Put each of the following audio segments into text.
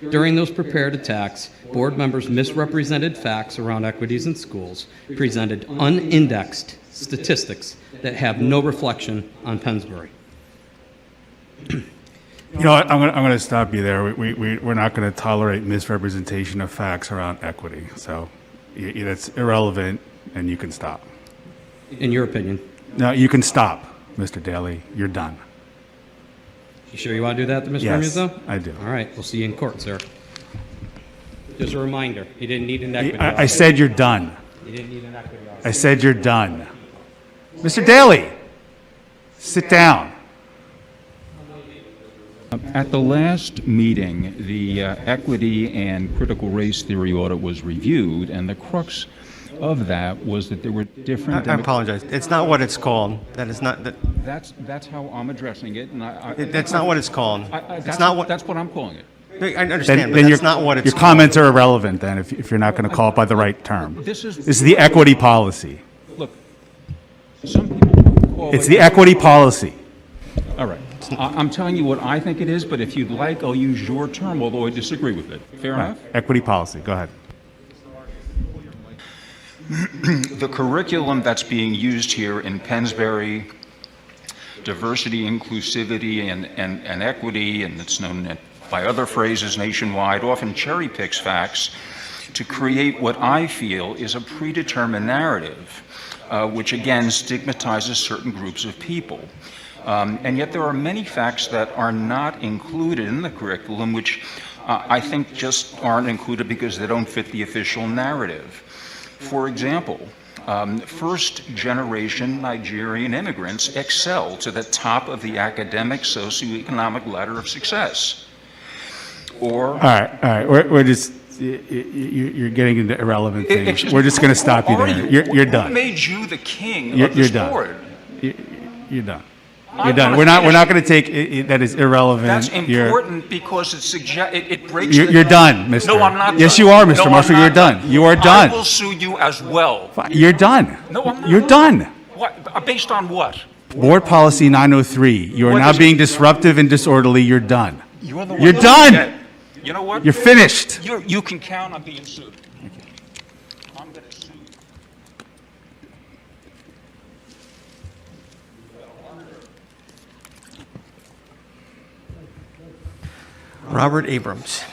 During those prepared attacks, board members misrepresented facts around equities in schools, presented unindexed statistics that have no reflection on Pennsbury. You know what? I'm going to stop you there. We're not going to tolerate misrepresentation of facts around equity. So that's irrelevant, and you can stop. In your opinion? No, you can stop, Mr. Daly. You're done. You sure you want to do that, Mr. Yes, Ramirez? I do. All right, we'll see you in court, sir. Just a reminder, he didn't need an equity. I said you're done. He didn't need an equity. I said you're done. Mr. Daly, sit down. At the last meeting, the equity and critical race theory audit was reviewed, and the crux of that was that there were different... I apologize. It's not what it's called. That is not... That's how I'm addressing it, and that's not what it's called. That's what I'm calling it. I understand, but then that's not what it's your called. comments are irrelevant then if you're not going to call it by the right term. This is the equity policy. Look, some people call It's the equity policy. All right. I'm telling you what I think it is, but if you'd like, I'll use your term, although I disagree with it. Fair enough? Equity policy. Go ahead. The curriculum that's being used here in Pennsbury, diversity, inclusivity, and equity, and it's known by other phrases nationwide, often cherry picks facts to create what I feel is a predetermined narrative, which again stigmatizes certain groups of people. And yet there are many facts that are not included in the curriculum, which I think just aren't included because they don't fit the official narrative. For example, first-generation Nigerian immigrants excel to the top of the academic socioeconomic ladder of success. Or all right. We're just you're getting into irrelevant things. We're just going to stop you there. You're done. What made you the king of the sport? You're done. You're done. We're not going to take it, that is irrelevant. That's important because it breaks. You're done, Mr. No, I'm not. Yes, done. you are, Mr. No, Marshall. You're done. You are done. I will sue you as well. You're done. No, I'm not. You're done. What? Based on what? Board Policy 903. You are now being disruptive and disorderly. You're done. You're the one. You're done. You know what? You're finished. You can count on being sued. I'm going to sue you. Robert Abrams.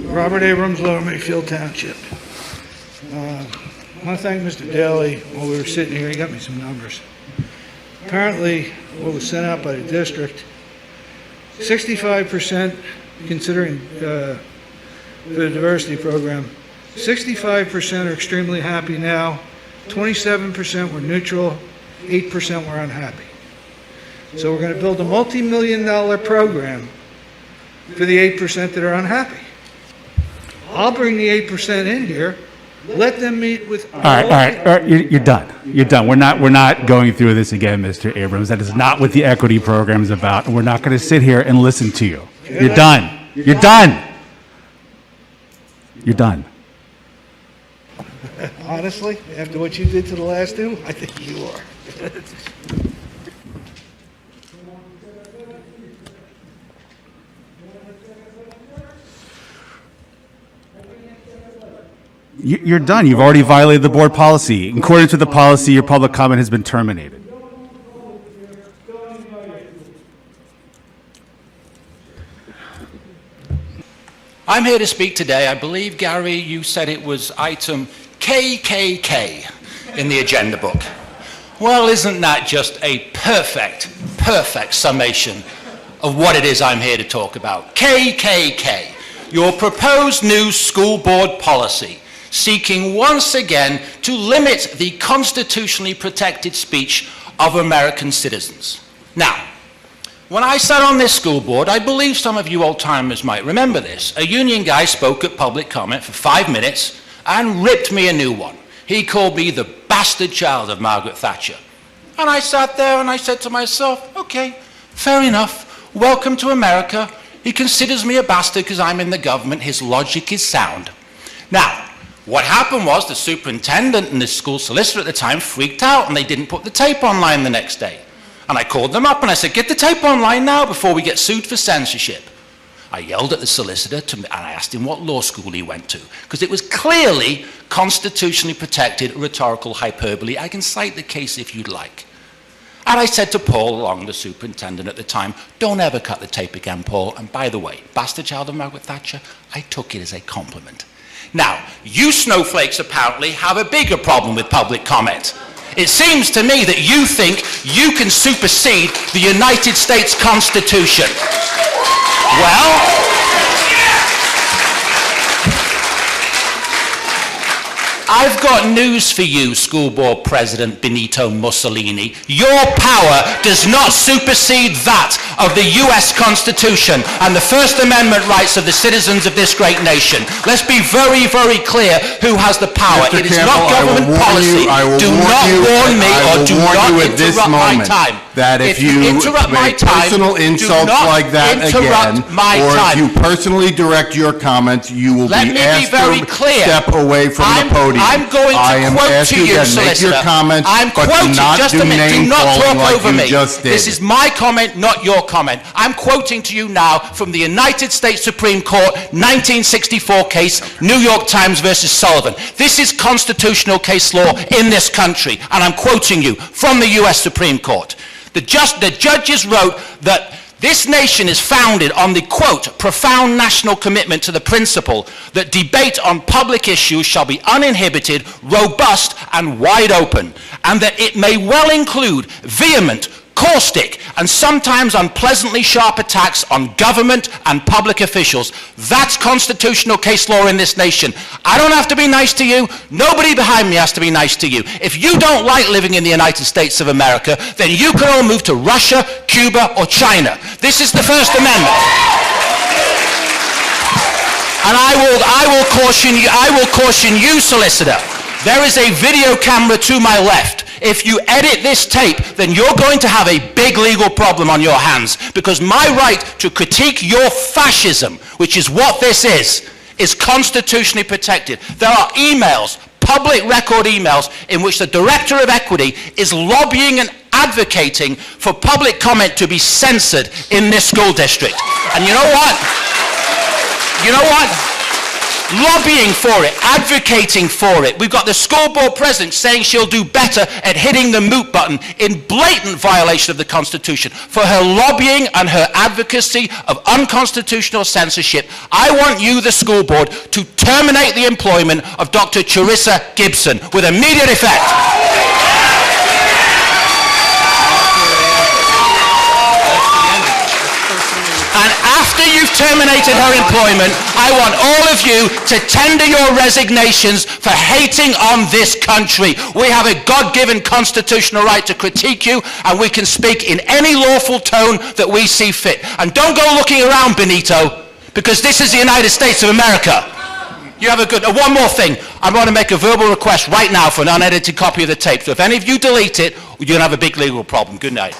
Robert Abrams, Lower Mayfield Township. I want to thank Mr. Daly. While we were sitting here, he got me some numbers. Apparently, what was sent out by the district, 65%, considering for the diversity program, 65% are extremely happy now, 27% were neutral, 8% were unhappy. So we're going to build a multi-million-dollar program for the 8% that are unhappy. I'll bring the 8% in here. Let them meet with. All right. You're done. You're done. We're not going through this again, Mr. Abrams. That is not what the equity program is about, and we're not going to sit here and listen to you. You're done. You're done. You're done. Honestly, after what you did to the last two, I think you are. You're done. You've already violated the board policy. According to the policy, your public comment has been terminated. I'm here to speak today. I believe, Gary, you said it was item KKK in the agenda book. Well, isn't that just a perfect summation of what it is I'm here to talk about? KKK, your proposed new school board policy, seeking once again to limit the constitutionally protected speech of American citizens. Now, when I sat on this school board, I believe some of you old-timers might remember this. A union guy spoke at public comment for 5 minutes and ripped me a new one. He called me the bastard child of Margaret Thatcher. And I sat there and I said to myself, okay, fair enough. Welcome to America. He considers me a bastard because I'm in the government. His logic is sound. Now, what happened was the superintendent and the school solicitor at the time freaked out and they didn't put the tape online the next day. And I called them up and I said, get the tape online now before we get sued for censorship. I yelled at the solicitor and I asked him what law school he went to, because it was clearly constitutionally protected rhetorical hyperbole. I can cite the case if you'd like. And I said to Paul Long, the superintendent at the time, don't ever cut the tape again, Paul. And by the way, bastard child of Margaret Thatcher, I took it as a compliment. Now, you snowflakes apparently have a bigger problem with public comment. It seems to me that you think you can supersede the United States Constitution. Well, I've got news for you, School Board President Benito Mussolini. Your power does not supersede that of the US Constitution and the First Amendment rights of the citizens of this great nation. Let's be very, very clear who has the power. Mr. It is Campbell, not government policy. Do not warn me or do not interrupt my time. That if you interrupt my make time, personal insults like that again, or if you personally direct your comments, you will be asked to step away from the podium. I'm going to quote to you, solicitor. I'm quoting, just a minute, do not talk over me. This is my comment, not your comment. I'm quoting to you now from the United States Supreme Court 1964 case, New York Times versus Sullivan. This is constitutional case law in this country, and I'm quoting you from the US Supreme Court. The judges wrote that this nation is founded on the, quote, profound national commitment to the principle that debate on public issues shall be uninhibited, robust, and wide open, and that it may well include vehement, caustic, and sometimes unpleasantly sharp attacks on government and public officials. That's constitutional case law in this nation. I don't have to be nice to you. Nobody behind me has to be nice to you. If you don't like living in the United States of America, then you can all move to Russia, Cuba, or China. This is the First Amendment. And I will caution you, solicitor. There is a video camera to my left. If you edit this tape, then you're going to have a big legal problem on your hands, because my right to critique your fascism, which is what this is constitutionally protected. There are emails, public record emails, in which the Director of Equity is lobbying and advocating for public comment to be censored in this school district. And you know what? You know what? Lobbying for it, advocating for it. We've got the school board president saying she'll do better at hitting the mute button in blatant violation of the Constitution for her lobbying and her advocacy of unconstitutional censorship. I want you, the school board, to terminate the employment of Dr. Charissa Gibson with immediate effect. And after you've terminated her employment, I want all of you to tender your resignations for hating on this country. We have a God-given constitutional right to critique you, and we can speak in any lawful tone that we see fit. And don't go looking around, Benito, because this is the United States of America. You have a good... one more thing. I want to make a verbal request right now for an unedited copy of the tape. So if any of you delete it, you're going to have a big legal problem. Good night.